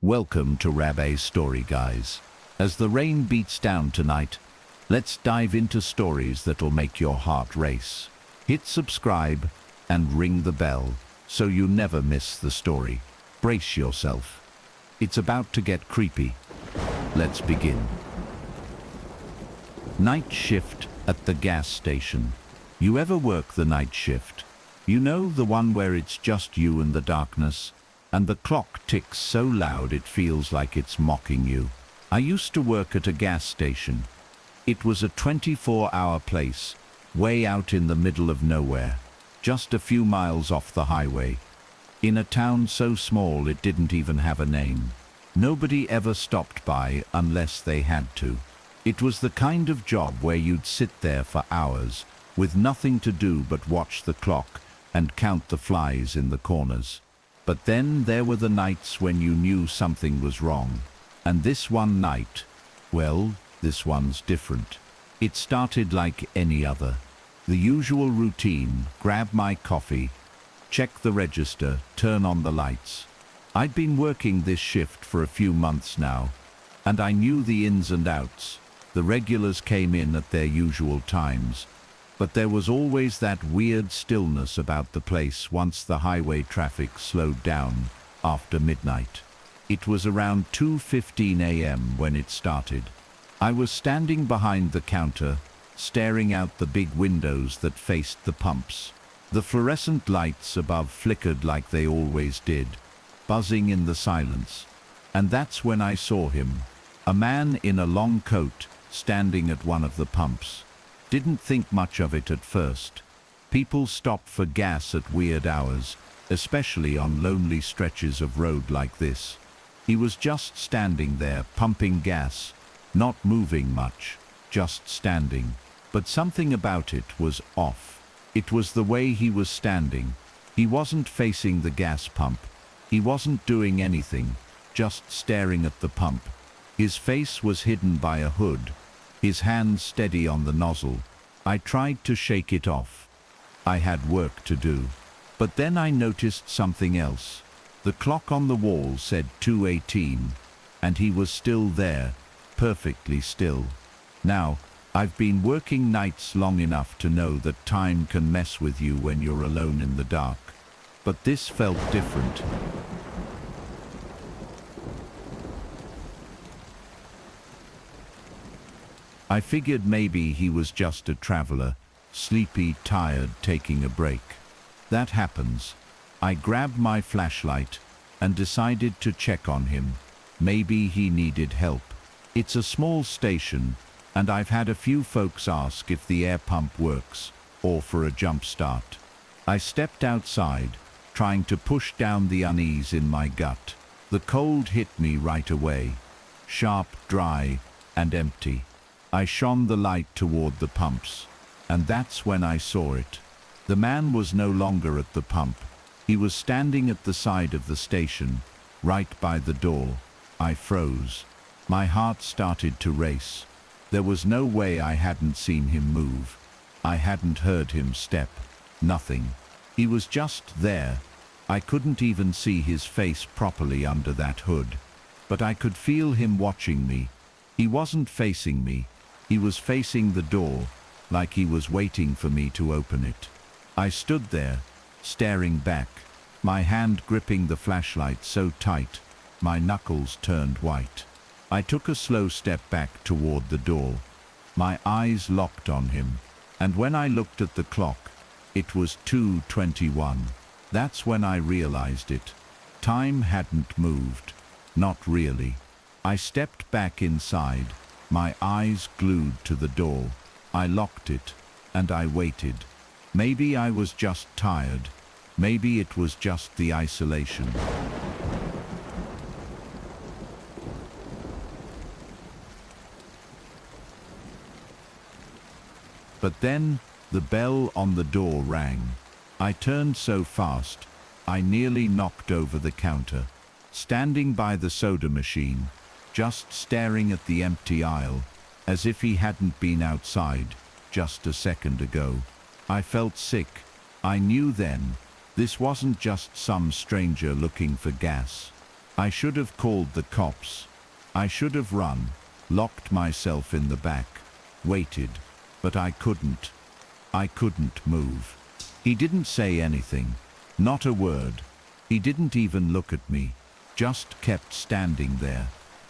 Welcome to Rabbi's Story Guys. As the rain beats down tonight, let's dive into stories that'll make your heart race. Hit subscribe and ring the bell so you never miss the story. Brace yourself. It's about to get creepy. Let's begin. Night shift at the gas station. You ever work the night shift? You know, the one where it's just you and the darkness, and the clock ticks so loud it feels like it's mocking you. I used to work at a gas station. It was a 24-hour place, way out in the middle of nowhere, just a few miles off the highway, in a town so small it didn't even have a name. Nobody ever stopped by unless they had to. It was the kind of job where you'd sit there for hours, with nothing to do but watch the clock and count the flies in the corners. But then there were the nights when you knew something was wrong. And this one night, well, this one's different. It started like any other. The usual routine: grab my coffee, check the register, turn on the lights. I'd been working this shift for a few months now, and I knew the ins and outs. The regulars came in at their usual times, but there was always that weird stillness about the place once the highway traffic slowed down after midnight. It was around 2:15 a.m. when it started. I was standing behind the counter, staring out the big windows that faced the pumps. The fluorescent lights above flickered like they always did, buzzing in the silence. And that's when I saw him, a man in a long coat, standing at one of the pumps. Didn't think much of it at first. People stop for gas at weird hours, especially on lonely stretches of road like this. He was just standing there, pumping gas, not moving much, just standing. But something about it was off. It was the way he was standing. He wasn't facing the gas pump. He wasn't doing anything, just staring at the pump. His face was hidden by a hood, his hand steady on the nozzle. I tried to shake it off. I had work to do. But then I noticed something else. The clock on the wall said 2:18, and he was still there, perfectly still. Now, I've been working nights long enough to know that time can mess with you when you're alone in the dark. But this felt different. I figured maybe he was just a traveler, sleepy, tired, taking a break. That happens. I grabbed my flashlight and decided to check on him. Maybe he needed help. It's a small station, and I've had a few folks ask if the air pump works, or for a jump start. I stepped outside, trying to push down the unease in my gut. The cold hit me right away, sharp, dry, and empty. I shone the light toward the pumps, and that's when I saw it. The man was no longer at the pump. He was standing at the side of the station, right by the door. I froze. My heart started to race. There was no way I hadn't seen him move. I hadn't heard him step. Nothing. He was just there. I couldn't even see his face properly under that hood. But I could feel him watching me. He wasn't facing me. He was facing the door, like he was waiting for me to open it. I stood there, staring back, my hand gripping the flashlight so tight, my knuckles turned white. I took a slow step back toward the door. My eyes locked on him, and when I looked at the clock, it was 2:21. That's when I realized it. Time hadn't moved. Not really. I stepped back inside, my eyes glued to the door. I locked it, and I waited. Maybe I was just tired. Maybe it was just the isolation. But then, the bell on the door rang. I turned so fast, I nearly knocked over the counter. Standing by the soda machine, just staring at the empty aisle, as if he hadn't been outside just a second ago. I felt sick. I knew then, this wasn't just some stranger looking for gas. I should have called the cops. I should have run, locked myself in the back, waited, but I couldn't. I couldn't move. He didn't say anything, not a word. He didn't even look at me, just kept standing there.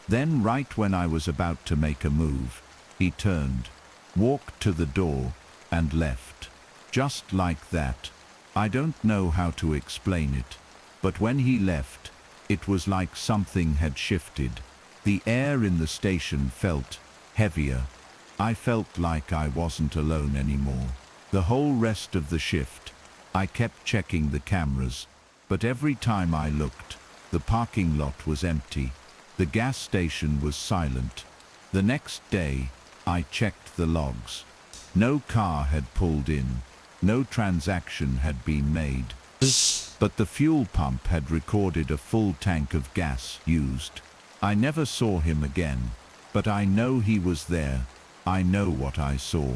Then right when I was about to make a move, he turned, walked to the door, and left. Just like that. I don't know how to explain it, but when he left, it was like something had shifted. The air in the station felt heavier. I felt like I wasn't alone anymore. The whole rest of the shift, I kept checking the cameras, but every time I looked, the parking lot was empty. The gas station was silent. The next day, I checked the logs. No car had pulled in. No transaction had been made. But the fuel pump had recorded a full tank of gas used. I never saw him again, but I know he was there. I know what I saw.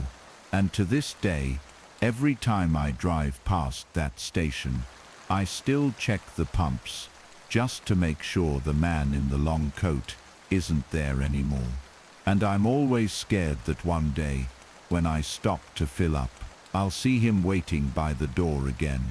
And to this day, every time I drive past that station, I still check the pumps, just to make sure the man in the long coat isn't there anymore. And I'm always scared that one day, when I stop to fill up, I'll see him waiting by the door again.